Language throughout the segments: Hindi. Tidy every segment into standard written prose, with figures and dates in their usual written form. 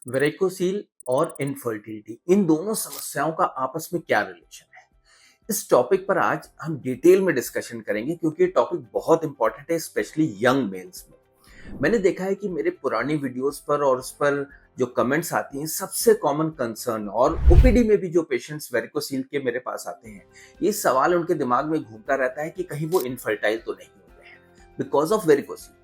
वेरिकोसील और इनफर्टिलिटी इन दोनों समस्याओं का आपस में क्या रिलेशन है? इस टॉपिक पर आज हम डिटेल में डिस्कशन करेंगे क्योंकि ये टॉपिक बहुत इंपॉर्टेंट है, स्पेशली यंग मेल्स में। मैंने देखा है कि मेरे पुरानी वीडियोस पर और उस पर जो कमेंट्स आती हैं, सबसे कॉमन कंसर्न और ओपीडी में भी जो पेशेंट्स वेरिकोसील के मेरे पास आते हैं, ये सवाल उनके दिमाग में घूमता रहता है कि कहीं वो इनफर्टाइल तो नहीं हो गए हैं बिकॉज ऑफ वेरिकोसील।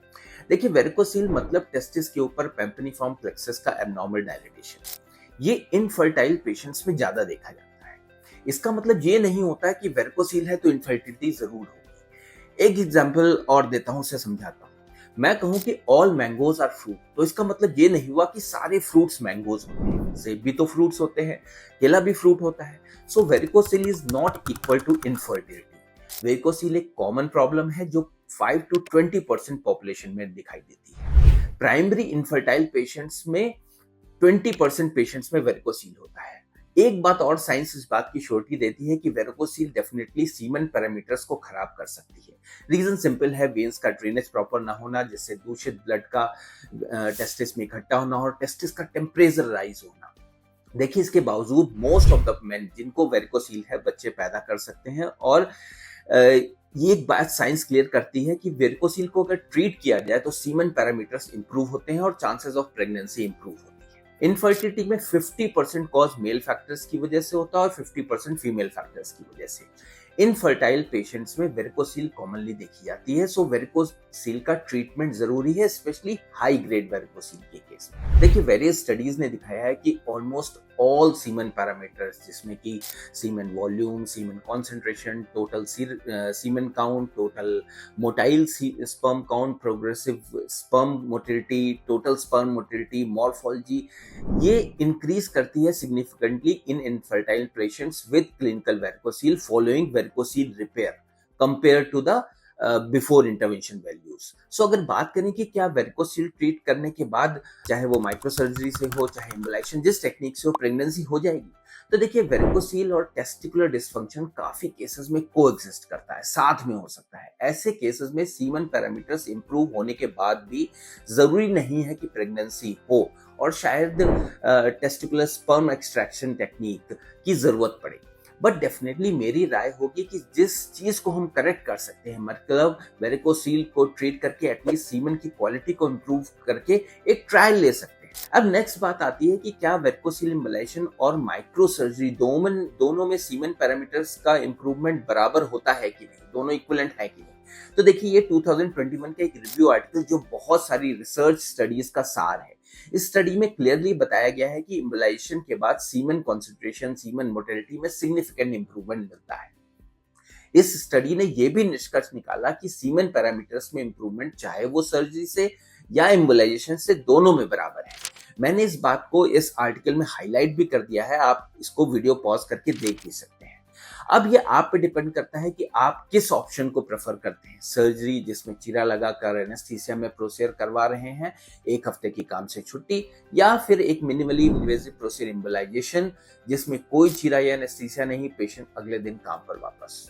देखिए, वेरिकोसील मतलब टेस्टिस के ऊपर पेम्पनीफॉर्म प्लेक्सस का एब्नॉर्मल डायलेटेशन। ये इनफर्टाइल पेशेंट्स में ज्यादा देखा जाता है। इसका मतलब ये नहीं होता है कि वेरिकोसील है तो इनफर्टिलिटी जरूर होगी। एक एग्जांपल और देता हूं, उसे समझाता हूं। मैं कहूं कि ऑल मैंगोज आर फ्रूट, तो इसका मतलब ये नहीं हुआ कि सारे फ्रूट्स मैंगोज होते हैं। सेब भी तो फ्रूट्स होते हैं, केला भी फ्रूट होता है। So varicocele is not equal to infertility. Varicocele एक कॉमन प्रॉब्लम है जो 5 to 20% पॉपुलेशन में दिखाई देती है। प्राइमरी इनफर्टाइल पेशेंट्स में 20% पेशेंट्स में वेरिकोसील होता है। एक बात और साइंस इस बात की श्योरिटी देती है कि वेरिकोसील डेफिनेटली सीमन पैरामीटर्स को खराब कर सकती है। रीजन सिंपल है, वेन्स का ड्रेनेज प्रॉपर ना होना, जिससे दूषित ब्लड का टेस्टिस में इकट्ठा होना और टेस्टिस का टेम्परेचर राइज होना। देखिए, इसके बावजूद मोस्ट ऑफ द मेन जिनको वेरिकोसील है बच्चे पैदा कर सकते हैं। और ये एक बात साइंस क्लियर करती है कि वेरिकोसील को अगर ट्रीट किया जाए तो सीमन पैरामीटर्स इंप्रूव होते हैं और चांसेस ऑफ प्रेगनेंसी इंप्रूव होती है। इनफर्टिलिटी में 50% कॉज मेल फैक्टर्स की वजह से होता है और 50% फीमेल फैक्टर्स की वजह से। इनफर्टाइल पेशेंट्स में वेरिकोसील कॉमनली देखी जाती है, सो वेरिकोसील का ट्रीटमेंट जरूरी है, स्पेशली हाई ग्रेड वेरिकोसील के केस में। देखिए, वेरियस स्टडीज ने दिखाया है कि ऑलमोस्ट ऑल सीमन पैरामीटर्स, जिसमें कि semen volume, semen concentration, total semen count, total motile sperm count, progressive sperm motility, total sperm motility, morphology, ये इंक्रीज करती है significantly in infertile patients with clinical varicocele following varicocele repair compare to the before intervention values. So अगर बात करें कि क्या वेरिकोसील ट्रीट करने के बाद, चाहे वो माइक्रो सर्जरी से हो चाहे एम्बुलाइजेशन, जिस टेक्निक से हो, प्रेगनेंसी हो जाएगी? तो देखिए, वेरिकोसील और टेस्टिकुलर डिस्फंक्शन काफी केसेस में कोएग्जिस्ट करता है, साथ में हो सकता है। ऐसे केसेस में सीमन पैरामीटर्स इंप्रूव होने के बाद भी जरूरी नहीं है कि प्रेगनेंसी हो और शायद टेस्टिकुलर स्पर्म एक्सट्रैक्शन टेक्निक की जरूरत पड़े। बट डेफिनेटली मेरी राय होगी कि जिस चीज को हम करेक्ट कर सकते हैं, मतलब वेरिकोसील को ट्रीट करके एटलीस्ट सीमन की क्वालिटी को इंप्रूव करके एक ट्रायल ले सकते हैं। अब नेक्स्ट बात आती है कि क्या वेरिकोसील इम्बलाइजेशन और माइक्रो सर्जरी दोनों में सीमन पैरामीटर्स का इंप्रूवमेंट बराबर होता है कि नहीं, दोनों इक्विवेलेंट है कि नहीं? तो देखिए, ये 2021 का एक रिव्यू आर्टिकल जो बहुत सारी रिसर्च स्टडीज का सार है। इस स्टडी में क्लियरली बताया गया है कि इम्बलाइजेशन के बाद सीमन कॉन्सेंट्रेशन, सीमन मोटिलिटी में सिग्निफिकेंट इंप्रूवमेंट मिलता है। इस स्टडी ने यह भी निष्कर्ष निकाला कि सीमन पैरामीटर्स में इंप्रूवमेंट चाहे वो सर्जरी से या इम्बलाइजेशन से, दोनों में बराबर है। मैंने इस बात को इस आर्टिकल में हाईलाइट भी कर दिया है, आप इसको वीडियो पॉज करके देख भी सकते हैं। अब ये आप पे डिपेंड करता है कि आप किस ऑप्शन को प्रेफर करते हैं। सर्जरी जिसमें चीरा लगाकर एनेस्थीसिया में प्रोसीजर करवा रहे हैं, 1 हफ्ते की काम से छुट्टी, या फिर एक मिनिमली इन्वेजिव प्रोसीजर इम्बलाइजेशन जिसमें कोई चीरा या एनेस्थीसिया नहीं, पेशेंट अगले दिन काम पर वापस।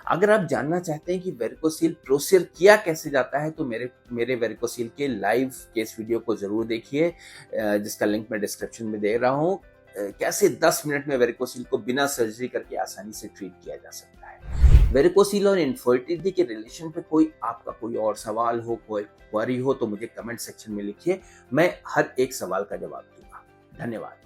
अगर आप जानना चाहते हैं कि वेरिकोसील प्रोसीजर किया कैसे जाता है तो मेरे वेरिकोसील के लाइव केस वीडियो को जरूर देखिए, जिसका लिंक मैं डिस्क्रिप्शन में दे रहा हूँ। कैसे 10 मिनट में वेरिकोसील को बिना सर्जरी करके आसानी से ट्रीट किया जा सकता है। वेरिकोसील और इनफर्टिलिटी के रिलेशन पे आपका कोई और सवाल हो, कोई क्वेरी हो, तो मुझे कमेंट सेक्शन में लिखिए, मैं हर एक सवाल का जवाब दूंगा। धन्यवाद।